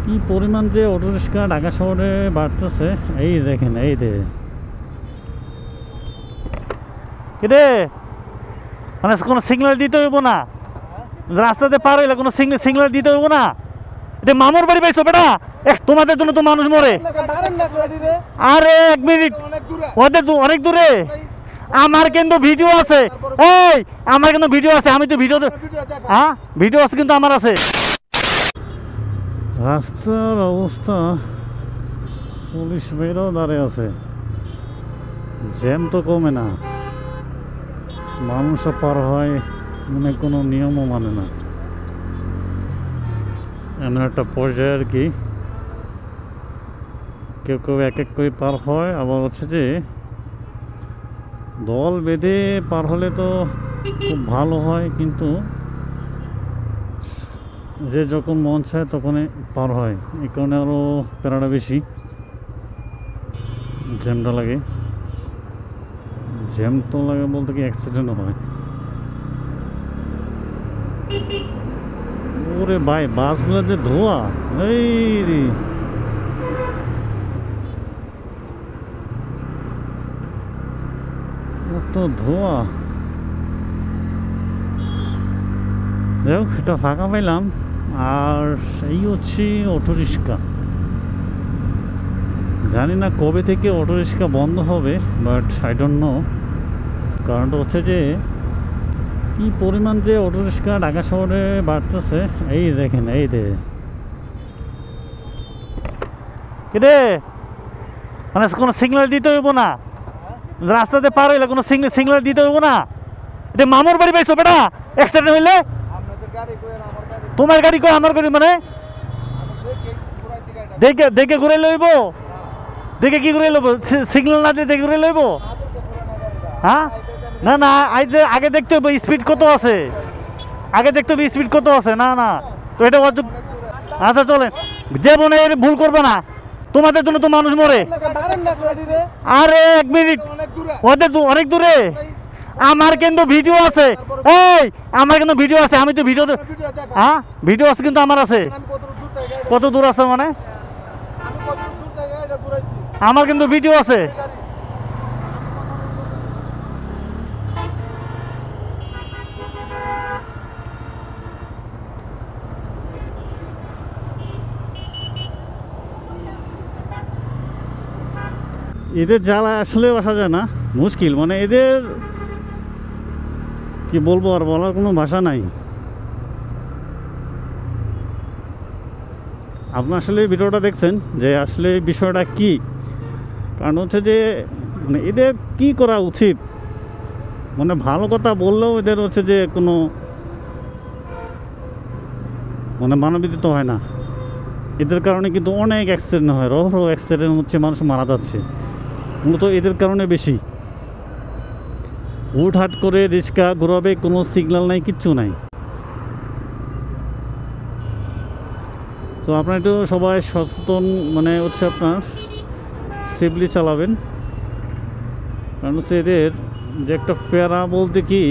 কি পরিমাণ যে অটো রিক্সা ঢাকা শহরে বাড়তেছে, এই দেখেন, এই দে রে, মানে কোনো সিগন্যাল দিতে হইব না, রাস্তাতে পার হইলে কোনো সিগন্যাল দিতে হইব না। এটা মামুর বাড়ি পাইছো বেটা, তোমাদের জন্য তো মানুষ মরে। আরে এক মিনিট, ওদের অনেক দূরে। আমার কিন্তু ভিডিও আছে, এই আমার কিন্তু ভিডিও আছে, আমি তো ভিডিও, হ্যাঁ ভিডিও আছে কিন্তু আমার আছে। রাস্তার অবস্থা, পুলিশ বেরও দাঁড়িয়ে আছে, জ্যাম তো কমে না, মানুষও পার হয়, মানে কোনো নিয়মও মানে না, এমন একটা পর্যায়ে আর কি। কেউ কেউ এক এক করে পার হয়, আবার হচ্ছে যে দল বেঁধে পার হলে তো খুব ভালো হয়, কিন্তু যে যখন মন চায় তখনই পার হয়, এই কারণে আরও প্যারাটা বেশি, জ্যামটা লাগে। জ্যাম তো লাগে বলতে কি অ্যাক্সিডেন্টও হয়। ওরে ভাই, বাসগুলোর যে ধোঁয়া, এই রে এত ধোঁয়া। যাই হোক, এটা ফাঁকা পাইলাম। আর এই হচ্ছে অটো রিক্সা, জানি না কবে থেকে অটো রিক্সা বন্ধ হবে, বাট আই ডোন্ট নো। কারণটা হচ্ছে যে কি পরিমাণ যে অটো রিক্সা ঢাকা শহরে বাড়তেছে, এই দেখেন, এই দে রে, মানে কোনো সিগন্যাল দিতে হইব না, রাস্তাতে পার হইলে কোনো সিগন্যাল দিতে হইব না। এটা মামুর বাড়ি পাইছো বেটা, অ্যাক্সিডেন্ট হইলে তোমার গাড়ি কই আমার গাড়ি, মানে দেখে দেখে ঘুরে লইব, দেখে কি ঘুরে লইব, সিগন্যাল না দিয়ে দেখে ঘুরে লইব। হ্যাঁ না না, আগে দেখতে হবে স্পিড কত আছে, আগে দেখতে হবে স্পিড কত আছে। না না, তো এটা আচ্ছা চলেন, যে মনে ভুল করবে না, তোমাদের জন্য তো মানুষ মরে। আরে এক মিনিট, ওদের অনেক দূরে। আমার কিন্তু ভিডিও আছে, এই আমার কিন্তু ভিডিও আছে, আমি তো ভিডিও, হ্যাঁ ভিডিও আছে কিন্তু আমার আছে। কত দূর আছে মানে, আমার কিন্তু ভিডিও আছে। এদের জ্বালা আসলে আসা যায় না, মুশকিল, মানে এদের কি বলবো, আর বলার কোনো ভাষা নাই। আপনি আসলে ভিডিওটা দেখছেন যে আসলে বিষয়টা কি, কারণ হচ্ছে যে মানে এদের কি করা উচিত, মানে ভালো কথা বললেও এদের হচ্ছে যে কোনো মানে মানবিকতা হয় না। এদের কারণে কিন্তু অনেক অ্যাক্সিডেন্ট হয়, রহ অ্যাক্সিডেন্ট হচ্ছে, মানুষ মারা যাচ্ছে মূলত এদের কারণে বেশি। হুটহাট করে রিক্সা ঘোরাবে, কোনো সিগন্যাল নাই, কিচ্ছু নাই। তো আপনার একটু সবাই সচেতন, মানে হচ্ছে আপনার সেফলি চালাবেন, কারণ হচ্ছে এদের যে একটা প্যারা বলতে কি,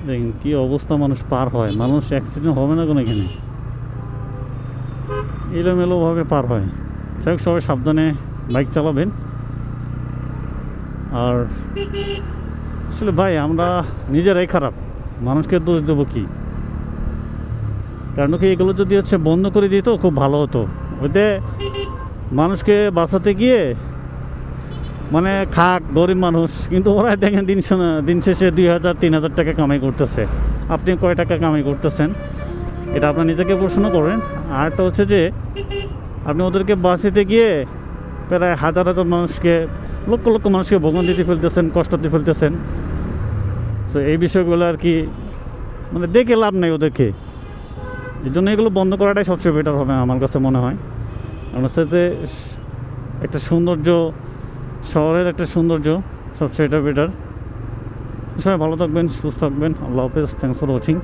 দেখেন কী অবস্থা, মানুষ পার হয়, মানুষ অ্যাক্সিডেন্ট হবে না কোনো, এখানে এলোমেলোভাবে পার হয়। যাই হোক, সবাই সাবধানে বাইক চালাবেন। আর আসলে ভাই, আমরা নিজেরাই খারাপ, মানুষকে দোষ দেবো কি? কারণ কি, এগুলো যদি হচ্ছে বন্ধ করে দিত খুব ভালো হতো। ওইতে মানুষকে বাঁচাতে গিয়ে মানে খাক গরিব মানুষ, কিন্তু ওরা দেখেন দিন শেষে 2000-3000 টাকা কামাই করতেছে। আপনি কয় টাকা কামাই করতেছেন, এটা আপনার নিজেকে প্রশ্ন করেন। আর একটা হচ্ছে যে আপনি ওদেরকে বাঁচাতে গিয়ে প্রায় হাজার হাজার মানুষকে, লক্ষ লক্ষ মানুষকে ভোগান্তিতে ফেলতেছেন, কষ্টতে ফেলতেছেন। তো এই বিষয়গুলো আর কি মানে দেখে লাভ নেই ওদেরকে, এই জন্য এগুলো বন্ধ করাটাই সবচেয়ে বেটার হবে আমার কাছে মনে হয়। আমার সাথে একটা সৌন্দর্য, শহরের একটা সৌন্দর্য সবচেয়ে এটা বেটার। সবাই ভালো থাকবেন, সুস্থ থাকবেন। আল্লাহ হাফেজ, থ্যাংকস ফর ওয়াচিং।